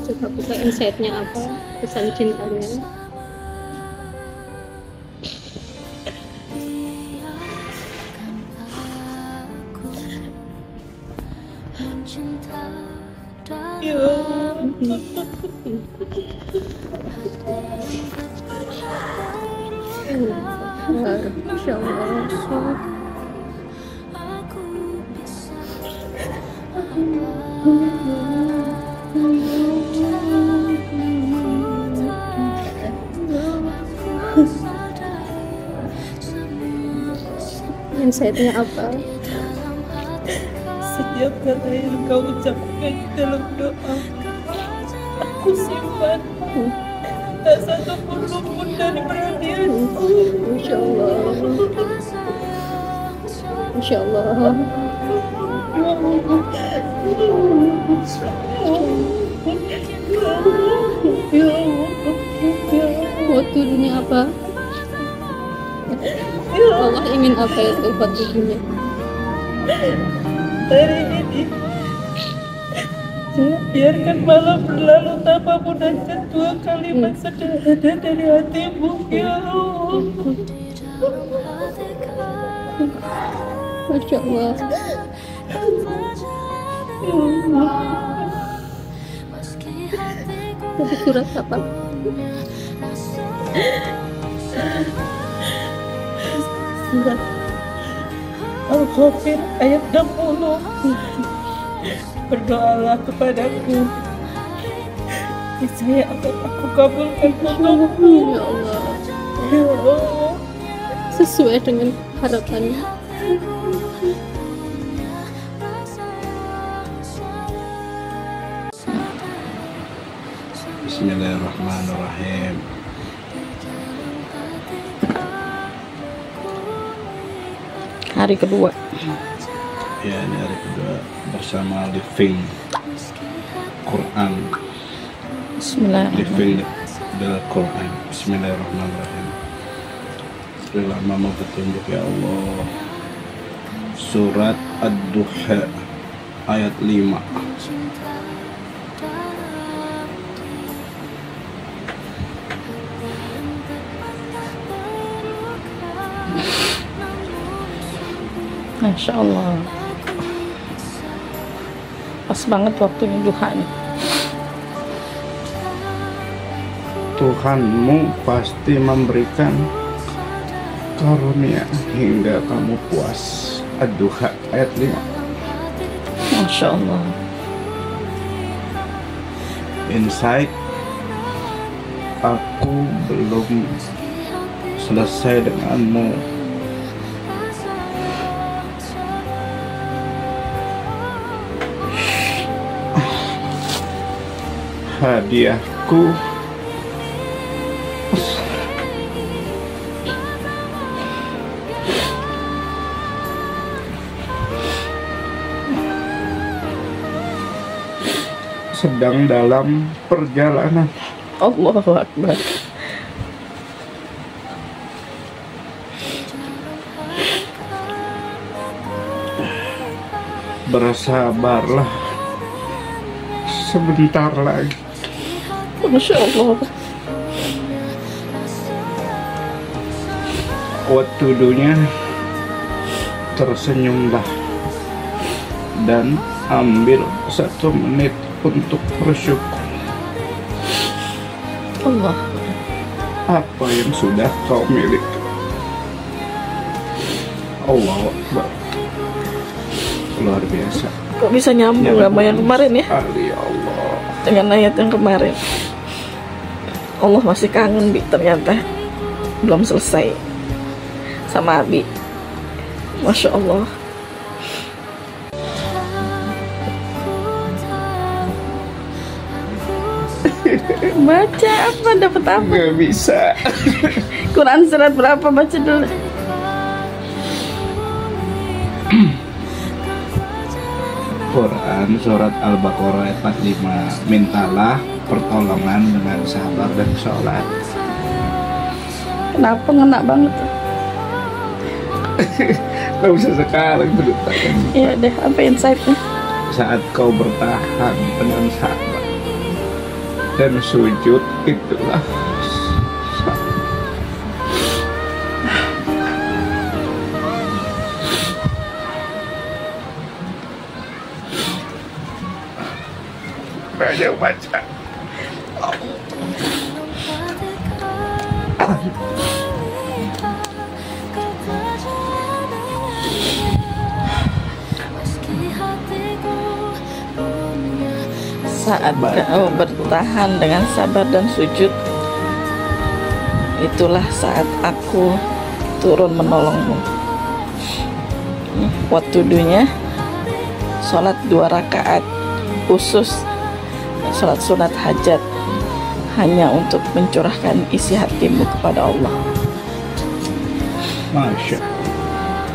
Coba buka insight-nya apa, pesan cintanya. Masya Allah. Insight-nya apa? Setiap kata yang kau ucapkan dalam doa, aku simpan. Tak satu pun luput dari perhatianku. Masya Allah. Masya Allah. Waktu dunia apa? Allah ingin apa itu waktu dunia? Hari ini biarkan malam berlalu tanpa munajat dua kalimat sederhana dari hatimu, ya Allah. Masya Allah. Tadi surat apa? Surat Al-Ghafir ayat 60. Berdoalah kepadaku, niscaya akan aku kabulkan untukmu. Ya Allah. Ya Allah. Sesuai dengan harapannya. Bismillahirrahmanirrahim. Hari kedua. Ya, ini hari kedua bersama Living Quran. Living the Quran. Bismillahirrahmanirrahim. Berilah mama petunjuk ya Allah. Surat Ad-Duha ayat 5. Masya Allah. Pas banget waktunya duha nih. Tuhanmu pasti memberikan karunia hingga kamu puas. Ad-Duha ayat 5. Masya Allah. Insight, aku belum selesai denganmu. Hadiahku sedang dalam perjalanan. Allahu Akbar. Bersabarlah, sebentar lagi. Masya Allah. Waktunya tersenyumlah dan ambil 1 menit untuk bersyukur Allah. apa yang sudah kau miliki. Allahu Akbar. Luar biasa. Kok bisa nyambung sama yang kemarin ya? Ya Allah. Dengan ayat yang kemarin. Allah masih kangen Bi, ternyata belum selesai sama Abi. Masya Allah. Baca apa, dapat apa? Gak bisa. Quran surat berapa, baca dulu. Quran surat Al-Baqarah ayat 45. Mintalah pertolongan dengan sabar dan sholat. Kenapa ngena banget? Gak bisa sekarang ceritanya. Iya deh, apa insight-nya? saat kau bertahan dengan sabar dan sujud, itulah banyak baca. Saat kau bertahan dengan sabar dan sujud, itulah saat aku turun menolongmu. Waktu dunia sholat 2 rakaat khusus, sholat sunat hajat, hanya untuk mencurahkan isi hatimu kepada Allah. Masya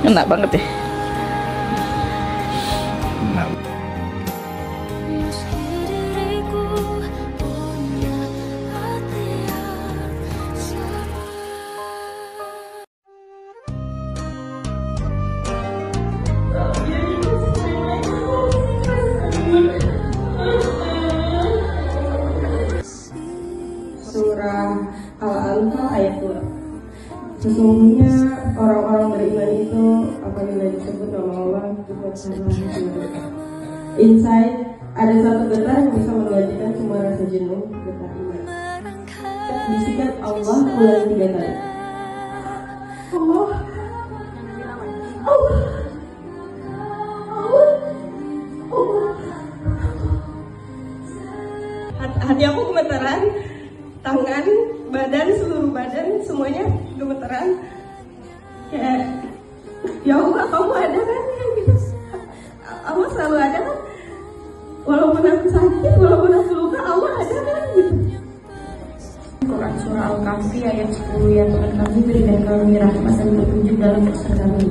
Enak banget ya. Allah. Surah Al-Anfal ayat 2. Sesungguhnya orang-orang beriman itu apabila disebut nama Allah sangat mereka. Insight, ada satu getar yang bisa menggantikan semua rasa jenuh, getar iman. Bisikan Allah ulang 3 kali. Allah, Allah, Allah, Allah. Hati aku gemetaran, tangan, badan, seluruh badan semuanya gemeteran. Kayak, ya Allah, kamu ada kan? Gitu. Allah selalu ada kan? Walaupun aku sakit, walaupun aku luka, Allah ada kan? Gitu. Quran Surah Al-Kahfi ayat 10, ya Tuhan kami berikan kami rahmat dan petunjuk dalam urusan kami.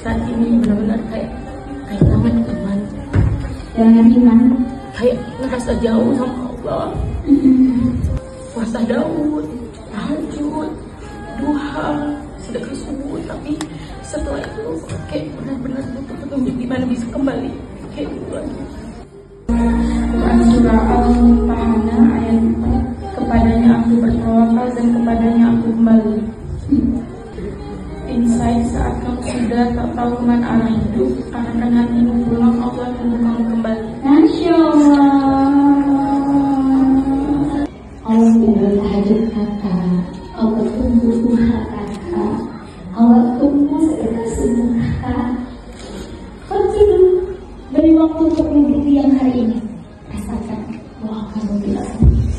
Saat ini benar-benar kayak tangan teman. Jangan iman. Kayak ngerasa jauh sama Allah. Puasa Daud, tahajud, duha, sedekah subuh, tapi setelah itu kayak benar-benar butuh petunjuk di mana bisa kembali kayak gitu lagi. Quran Surah Al-Mumtahanah ayat 4, kepadanya aku bertawakal dan kepadanya aku kembali. Insight, saat kamu sudah tak tahu kemana arah hidup, arahkan hatimu pulang, Allah tunggu kamu kembali. Masya Allah. Allah tunggu tahajud kakak, Allah tunggu duha kakak, Allah tunggu sedekah subuh kakak. Kalau tidur, beri waktu untuk mimpi yang hari ini. Rasakan bahwa kamu tidak sendiri.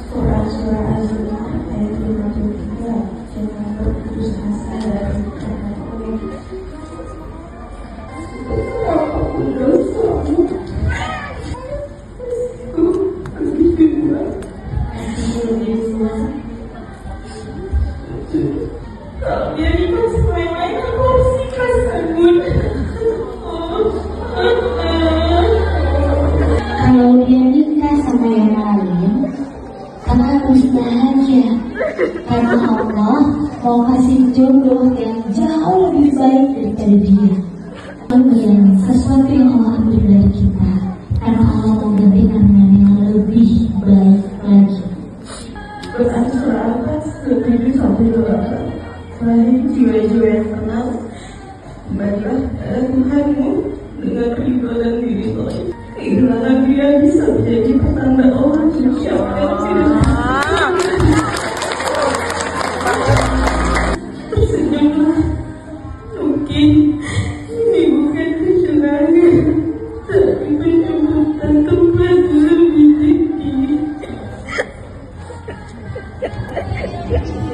Quran Surah Az-Zumar ayat 53, jangan berputus asa dan Kalau dia nikah sama yang lain, karena harus bahagia, karena Allah mau kasih jodoh yang jauh lebih baik daripada dia. Ambil sesuatu yang Allah ambil dari kita, karena Allah mau gantikan dengan yang lebih baik lagi. Quran Surah Al-Fatih 7-8. Wahai jiwa-jiwa yang tenang, marilah Tuhanmu dengan ridho dan diri lain. Inilah dia bisa menjadi petanda Allah yang siapkan tidak. Tersenyumlah, mungkin ini bukan kesenangan, tapi penyebutan tempat lebih tinggi.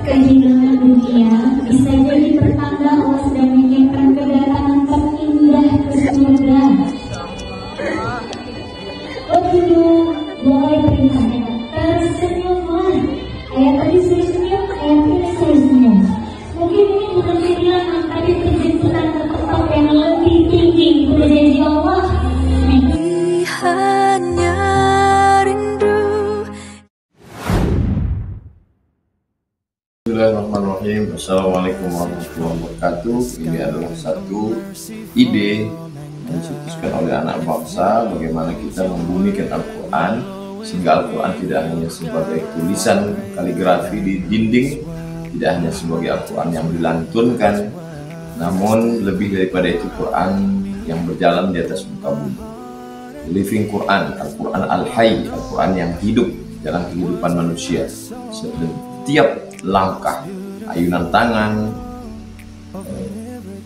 Kehilangan dunia bisa jadi pertanda Allah sedang menyiapkan kedatangan terindah ke surga. Waduh, boleh perintahnya tersenyumlah. Ayat tadi saya senyum, ayat ini saya senyum. Mungkin ini bukan kehilangan, tapi penjemputan ke tempat yang lebih tinggi. Udah janji Allah. Hanya rindu. Bismillahirrahmanirrahim. Assalamualaikum warahmatullahi wabarakatuh. Ini adalah satu ide yang dicetuskan oleh anak bangsa bagaimana kita membumikan Al-Quran sehingga Al-Quran tidak hanya sebagai tulisan kaligrafi di dinding, tidak hanya sebagai Al-Quran yang dilantunkan, namun lebih daripada itu Quran yang berjalan di atas muka bumi. Living Quran, Al-Quran Al-Hayy, Al-Quran yang hidup dalam kehidupan manusia. Setiap langkah, ayunan tangan,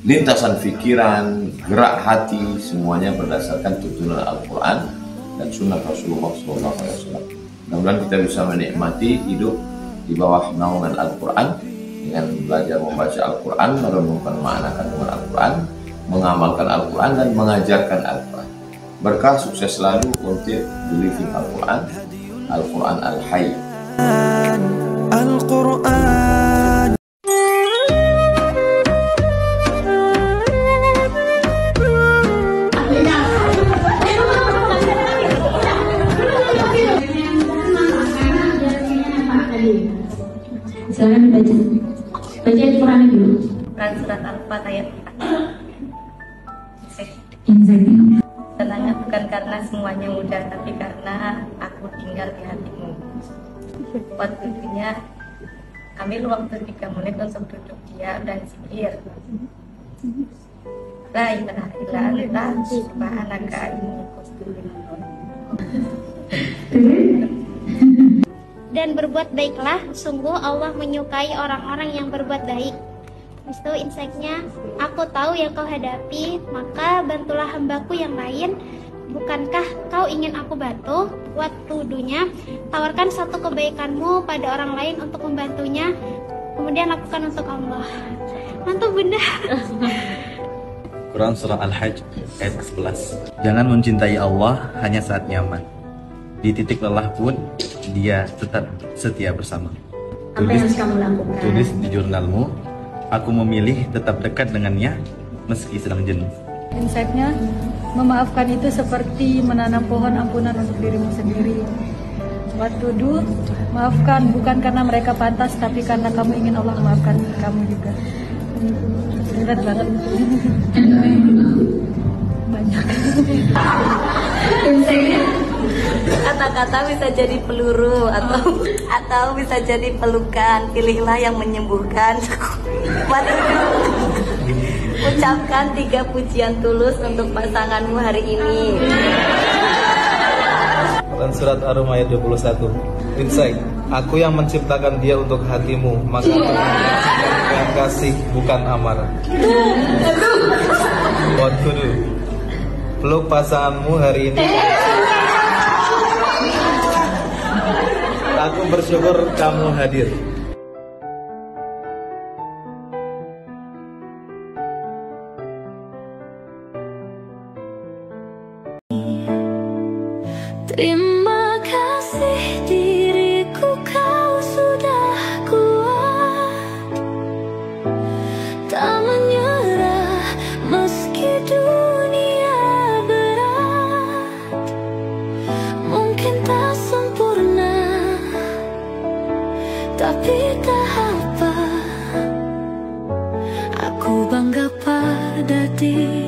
lintasan pikiran, gerak hati, semuanya berdasarkan tuntunan Al-Quran dan sunnah Rasulullah SAW. Mudah-mudahan kita bisa menikmati hidup di bawah naungan Al-Quran dengan belajar membaca Al-Quran, merenungkan makna kandungan Al-Quran, mengamalkan Al-Quran dan mengajarkan Al-Quran. Berkah sukses selalu untuk Living Al-Quran, Al-Quran Al-Hayy. Al-Quran. Silakan dibaca. Baca Al-Quran dulu. Surat Al-Fatihah ayat 4. Insight. Tenangnya bukan karena semuanya mudah, tapi karena aku tinggal di hatimu. Waktunya ambil waktu 3 menit untuk duduk diam dan zikir. La ilaha illa anta subhanaka inni kuntu minadh. Dan berbuat baiklah, sungguh Allah menyukai orang-orang yang berbuat baik. Itu insight-nya, aku tahu yang kau hadapi, maka bantulah hambaku yang lain. Bukankah kau ingin aku bantu? Waktunya, tawarkan satu kebaikanmu pada orang lain untuk membantunya, kemudian lakukan untuk Allah. Mantap bunda. Quran Surah Al-Hajj ayat 11. Jangan mencintai Allah hanya saat nyaman. Di titik lelah pun Dia tetap setia bersama. Apa yang harus kamu lakukan? Tulis di jurnalmu, aku memilih tetap dekat dengannya meski sedang jenuh. Insight-nya, memaafkan itu seperti menanam pohon ampunan untuk dirimu sendiri. What to do? Maafkan bukan karena mereka pantas, tapi karena kamu ingin Allah memaafkan kamu juga. Berat banget. Banyak. Kata-kata bisa jadi peluru atau bisa jadi pelukan. Pilihlah yang menyembuhkan. Ucapkan 3 pujian tulus untuk pasanganmu hari ini. Dan surat Ar-Rum ayat 21. Insight, aku yang menciptakan dia untuk hatimu, maka dengan kasih bukan amarah. What to do? Peluk pasanganmu hari ini. Aku bersyukur kamu hadir. Terima kasih diriku, kau sudah kuat, tak menyerah meski dunia berat. Mungkin tak sempurna, tapi tak apa, aku bangga pada diri.